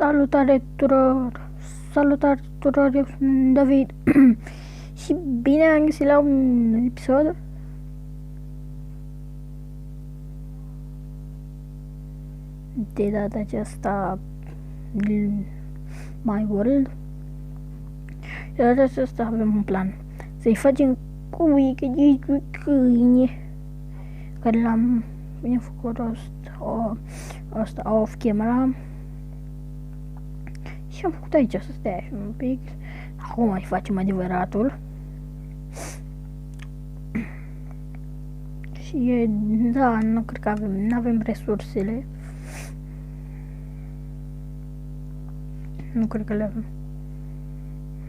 Salutare tuturor! Salutare tuturor, eu sunt David și bine am găsit la un episod de data aceasta My World. De data aceasta avem un plan să-i facem cu câine care l-am făcut asta off camera. Și am făcut aici să stea așa un pic. Acum mai facem adevăratul. Și da, nu cred că n-avem resursele. Nu cred că le avem.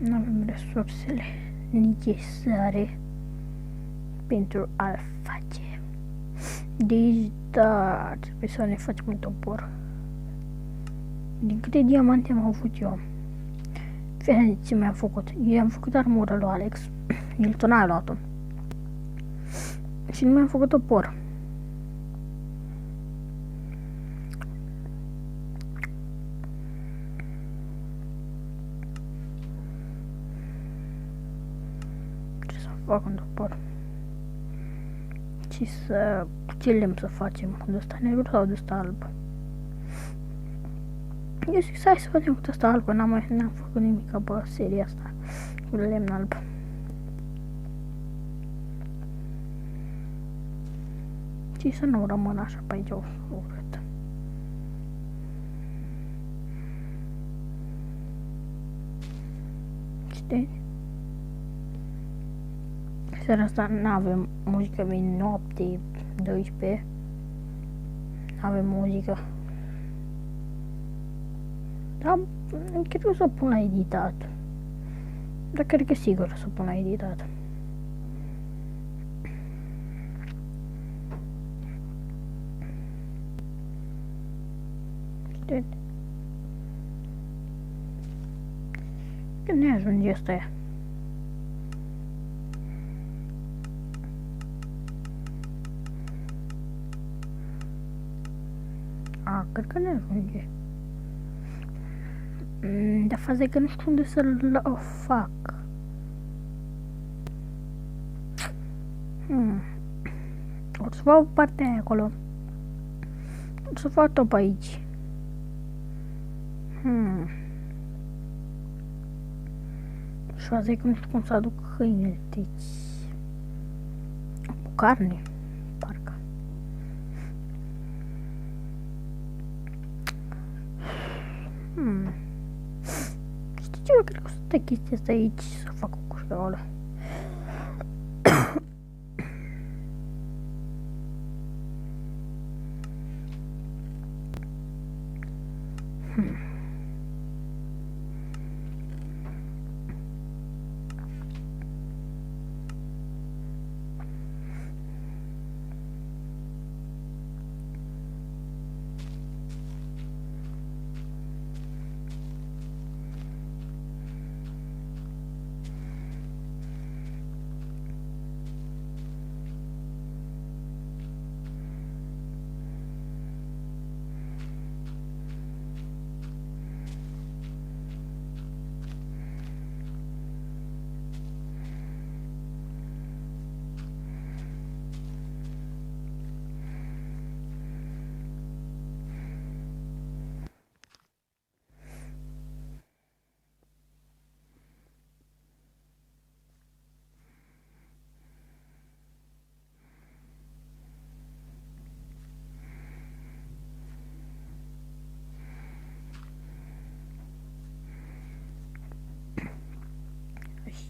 Nu avem resursele necesare pentru a-l face. Deci, da, trebuie să ne facem un topor. Din câte diamante am avut eu? Fie ce mi-am făcut. Eu am făcut armură lui Alex. El tot n-a luat-o. Și nu mi-am făcut topor. Ce să fac un topor? Și să... ce lemn să facem? De ăsta negru sau de ăsta alb? Eu zic, hai să facem cu ăsta alb, că n-am făcut nimic pe seria asta cu lemn alb. Și să nu rămân așa pe aici urât. Știi? Seara asta n-avem muzică, vine noapte, 12. N-avem muzică. Dar cred că o să o pun la editat. Dar cred că sigur o să o pun la editat. Știi? Când ne ajunge asta ea? Cred că ne ajunge. Dar faza e că nu știu unde să-l fac. O să fac partea aia acolo. O să fac tot pe aici. Și faza e că nu știu cum să aduc câinele, deci... cu carne, parcă. Știi ce? Eu cred că o să stai chestia asta aici să fac o cușeolă.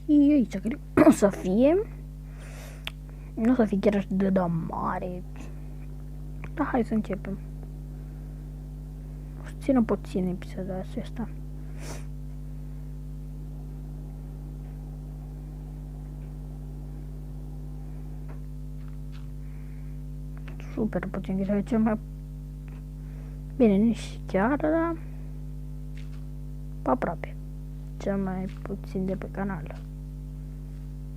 Și aici cred că o să fie. Nu o să fie chiar așa de mare. Dar hai să începem. O să țină puțin episodul acesta. Super puțin, cred că cel mai... Bine, nici chiar, dar... aproape. Cel mai puțin de pe canal.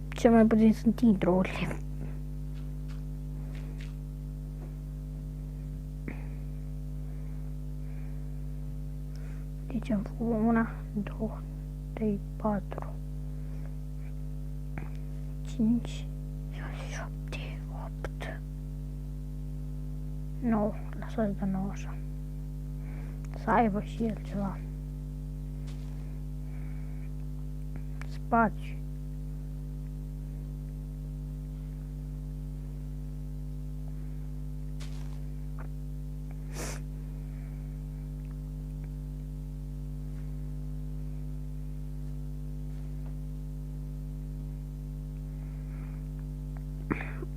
Cel mai puțin sunt intro-urile. Deci am făcut 1, 2, 3, 4, 5, 6, 7, 8, 9, lăsați de 9 așa. Să aibă și el ceva. Spațiu.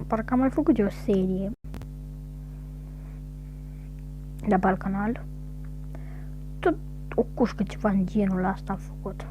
Parcă am mai făcut eu o serie de pe canal. Tot o cușcă ceva în genul ăsta am făcut.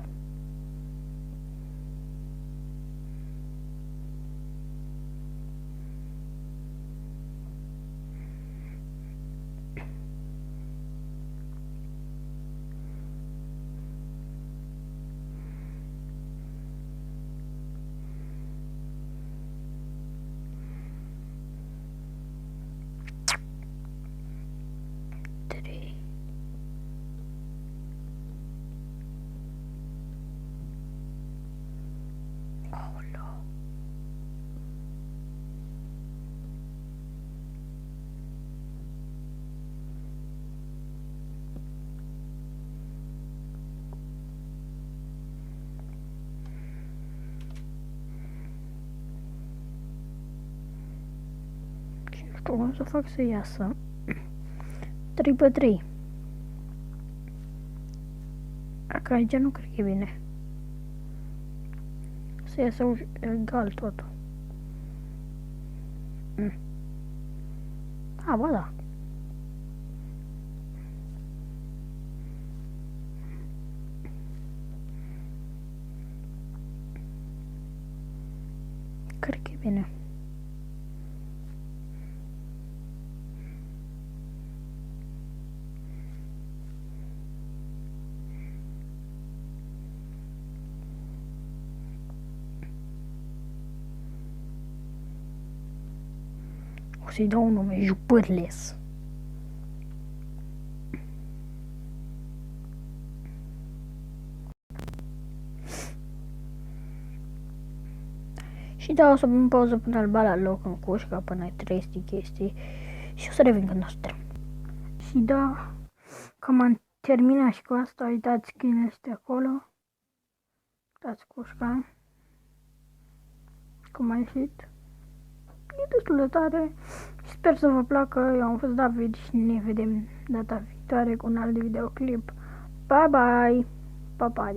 Cum să fac să iasă 3x3. Dacă aici nu cred că e bine. Să iasă egal totul. A, ba da. Cred că e bine. O să-i dau un nume, Jupârles. Și da, o să pun pauză până al la loc în cușca, până ai 300 chestii. Și o să revin când o să termin. Și da, cam am terminat și cu asta, uitați câinele este acolo. Uitați cușca. Cum a ieșit. E destul de tare. Sper să vă placă. Eu am fost David și ne vedem data viitoare cu un alt videoclip. Bye bye! Pa, pa!